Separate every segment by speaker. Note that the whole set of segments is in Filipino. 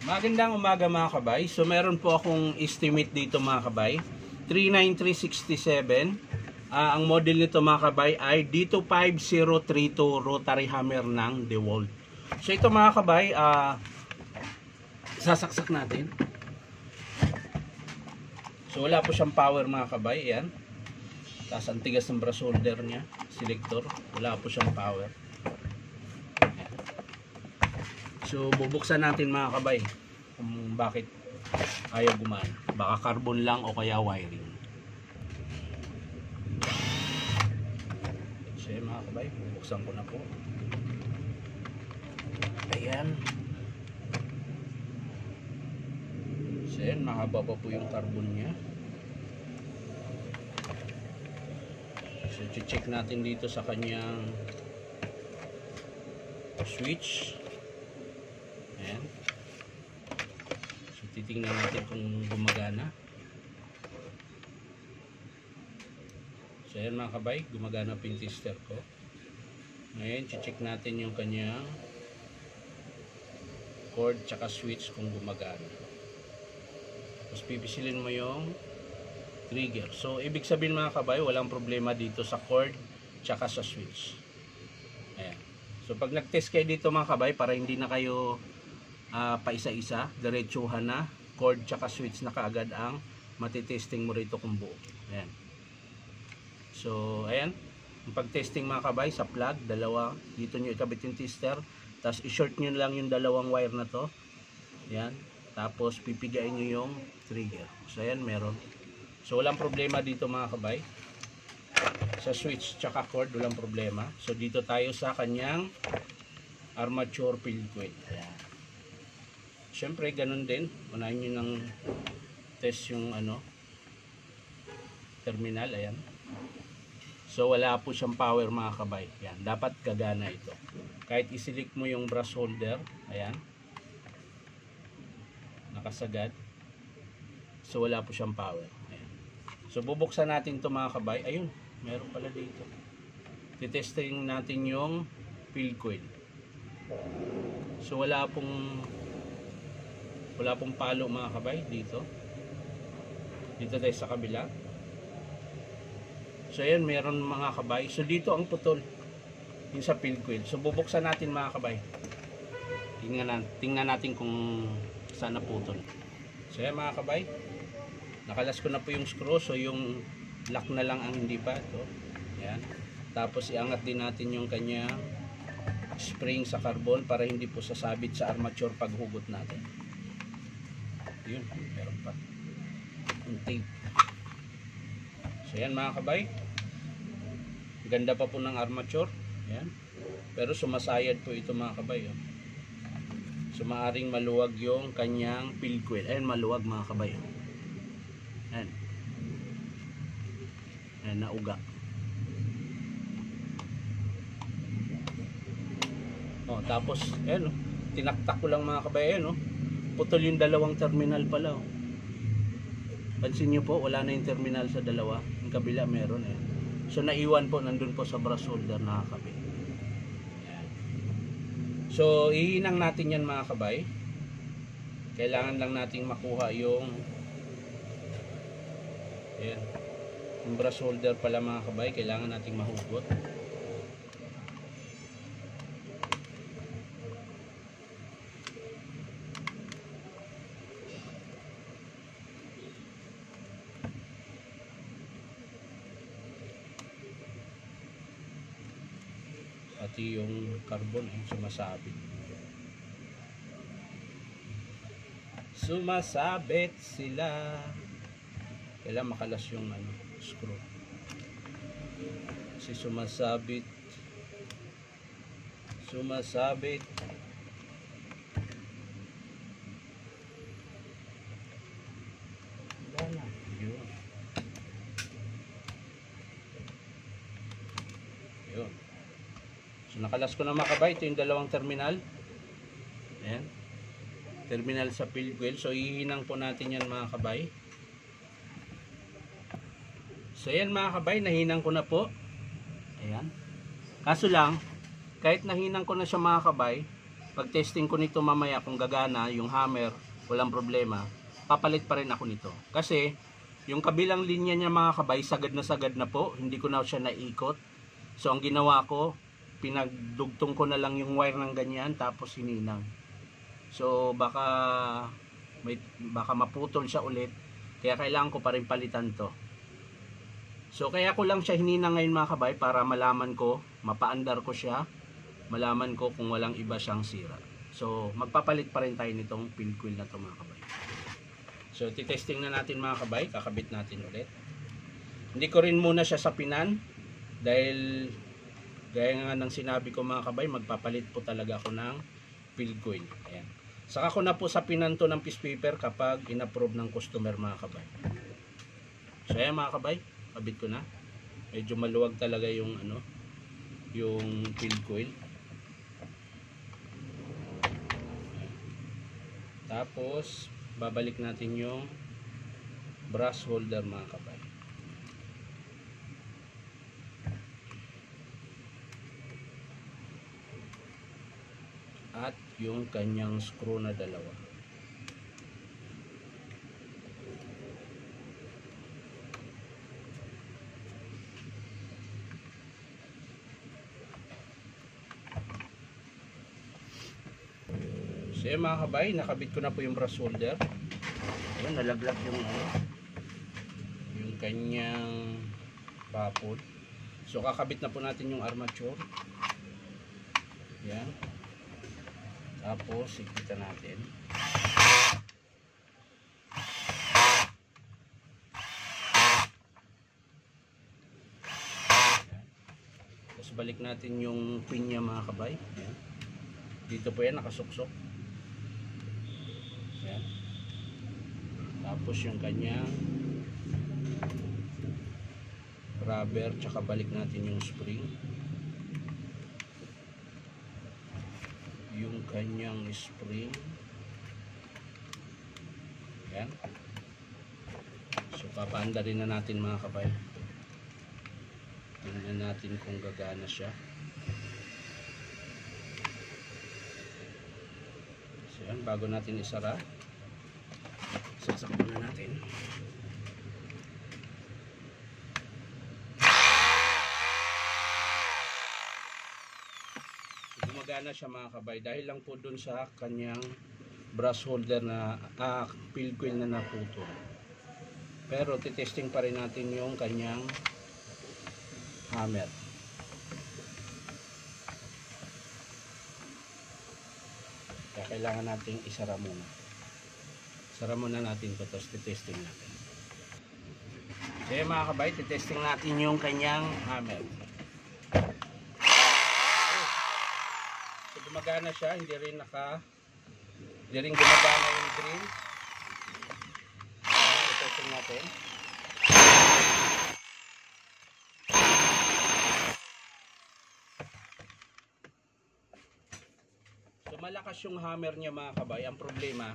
Speaker 1: Magandang umaga mga kabay. So meron po akong estimate dito mga kabay. 39367. Ang model nito mga kabay ay D25032 rotary hammer ng DeWalt. So ito mga kabay, sasaksak natin. So wala po siyang power mga kabay. Ayan. Tapos ang tigas ng brass holder niya. Selector. Wala po siyang power. So bubuksan natin mga kabay kung bakit ayaw gumana. Baka carbon lang o kaya wiring. So mga kabay, bubuksan ko na po. Ayan. So ayan, mahaba pa po yung carbon niya. So check natin dito sa kanyang switch. Ayan. So titingnan natin kung gumagana. So ayan mga kabay, gumagana po yung tester ko. Ngayon, check natin yung kanyang cord tsaka switch kung gumagana. Tapos pipisilin mo yung trigger. So ibig sabihin mga kabay, walang problema dito sa cord tsaka sa switch. Ayan. So pag nag-test kayo dito mga kabay, para hindi na kayo paisa-isa, diretsuhan na, cord tsaka switch na kaagad ang matitesting mo rito kung buo. Ayan. So ayan, yung pag-testing mga kabay sa plug, dalawa, dito nyo ikabit yung tester, tapos i-short nyo lang yung dalawang wire na to. Ayan. Tapos pipigain nyo yung trigger. So ayan, meron. So walang problema dito mga kabay. Sa switch tsaka cord, walang problema. So dito tayo sa kanyang armature field coil. Ayan. Siyempre ganun din, unahin nyo ng test yung terminal. Ayan. So wala po siyang power mga kabay. Ayan. Dapat gagana ito. Kahit isilik mo yung brass holder, ayan, nakasagad. So wala po siyang power. Ayan. So bubuksan natin ito mga kabay. Ayun, meron pala dito. Titesting natin yung field coil. So wala pong palo mga kabay dito. Dito tayo sa kabila. So ayan, meron mga kabay. So dito ang putol, yung sa field coil. So bubuksan natin mga kabay. Tingnan natin kung saan naputol. So ayan mga kabay, nakalas ko na po yung screw. So yung lock na lang ang hindi pa. Ito. Ayan. Tapos iangat din natin yung kanyang spring sa carbon para hindi po sasabit sa armature paghugot natin. Yun, meron pa yung tape. So yan mga kabay, ganda pa po ng armature. Yan. Pero sumasayad po ito mga kabay. Oh. So maaring maluwag yung kanyang field coil. Ayan, maluwag mga kabay. Oh. Ayan. Ayan, nauga. Oh, tapos ayan, oh, tinaktak ko lang mga kabay. Ayan, oh, putol yung dalawang terminal pala. Oh. Pansin nyo po, wala na yung terminal sa dalawa. Yung kabila meron eh. So naiwan po, nandun po sa brass holder nakakabit. So ihinang natin yan mga kabay. Kailangan lang nating makuha yung ayan, yung brass holder pala mga kabay. Kailangan nating mahugot. Pati yung carbon sumasabit. Sumasabit sila. Kailangan makalas yung screw. Kasi sumasabit. Sumasabit. Wala na. Yun. Yun. So nakalas ko na mga kabay. Ito yung dalawang terminal. Ayan. Terminal sa field coil. So ihinang po natin yan mga kabay. So ayan mga kabay, nahinang ko na po. Ayan. Kaso lang, kahit nahinang ko na siya mga kabay, Pag testing ko nito mamaya kung gagana yung hammer, walang problema, papalit pa rin ako nito. Kasi yung kabilang linya niya mga kabay, sagad na po, hindi ko na siya naikot. So ang ginawa ko, pinagdugtong ko na lang yung wire ng ganyan tapos hininang. So baka maputol siya ulit, kaya kailangan ko pa rin palitan to. So kaya ko lang siya hininang ngayon mga kabay para malaman ko, mapaandar ko siya, malaman ko kung walang iba siyang sira. So magpapalit pa rin tayo nitong field coil na to mga kabay. So titesting na natin mga kabay, kakabit natin ulit. Hindi ko rin muna siya sapinan dahil gaya nga ng sinabi ko mga kabay, magpapalit po talaga ako ng field coil. Ayan. Saka ko na po sapinan to ng piece paper kapag in-approve ng customer mga kabay. So ayan mga kabay, kabit ko na. Medyo maluwag talaga yung yung field coil. Tapos babalik natin yung brass holder mga kabay. At yung kanyang screw na dalawa. So mga kabay, nakabit ko na po yung brass holder. Ayan, nalaglag yung kanyang baffle. So kakabit na po natin yung armature. Ayan. Tapos sikitan natin. Ayan. Tapos balik natin yung pin niya mga kabay. Ayan. Dito po yan nakasuksok. Ayan. Tapos yung kanyang rubber, tsaka balik natin yung spring. Yung kanyang spring. Ayan. So papaanda rin na natin mga kabay. Tingnan natin kung gagana siya. So yan, bago natin isara, saksak muna natin. Gumagana siya mga kabay dahil lang po dun sa kanyang brass holder na field coil na naputol. Pero titesting pa rin natin yung kanyang hammer. Kaya kailangan nating isara muna. Sara muna natin ito, tapos titesting natin. So yun mga kabay, titesting natin yung kanyang hammer. So gumagana siya, hindi rin gumagana yung drill. Titesting natin. So malakas yung hammer niya mga kabay. Ang problema,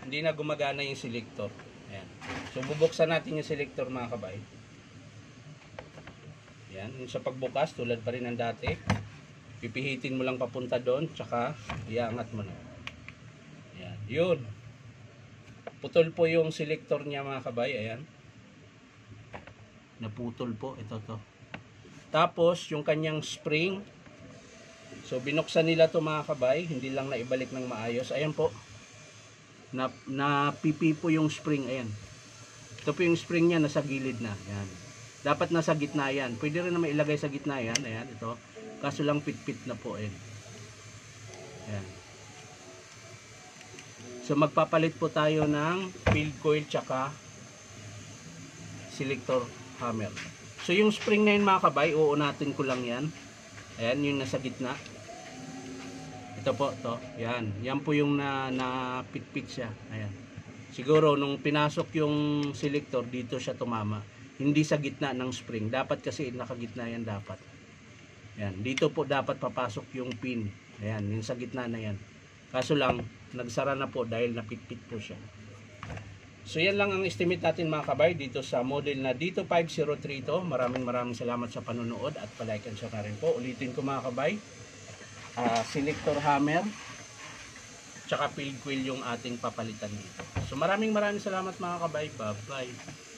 Speaker 1: hindi na gumagana yung selector. Ayan. So bubuksan natin yung selector mga kabay. Ayan. Yung sa pagbukas, tulad pa rin ng dati. Pipihitin mo lang papunta doon, tsaka iangat mo na. Ayan. Yun. Putol po yung selector niya mga kabay. Ayan. Naputol po. Ito to. Tapos yung kanyang spring. So binuksan nila to mga kabay. Hindi lang naibalik ng maayos. Ayan po. Napipi po yung spring. Ayan. Ito po yung spring niya. Nasa gilid na. Ayan. Dapat nasa gitna yan. Pwede rin naman ilagay sa gitna yan. Ayan. Ito. Kaso lang pit-pit na po. Ayan. Ayan. So magpapalit po tayo ng field coil tsaka selector hammer. So yung spring na yun mga kabay, uunatin ko lang yan. Ayan, yung nasa gitna. Ito po, to. Yan. Yan po yung na-pit-pit siya. Ayan. Siguro nung pinasok yung selector, dito siya tumama. Hindi sa gitna ng spring. Dapat kasi nakagitna yan dapat. Ayan. Dito po dapat papasok yung pin. Ayan, yung sa gitna na yan. Kaso lang, nagsara na po dahil napit-pit po siya. So yan lang ang estimate natin mga kabay dito sa model na dito 503 to. Maraming salamat sa panonood at palike and share na rin po. Ulitin ko mga kabay. Selector hammer tsaka field coil yung ating papalitan dito. So maraming salamat mga kabay. Bye-bye.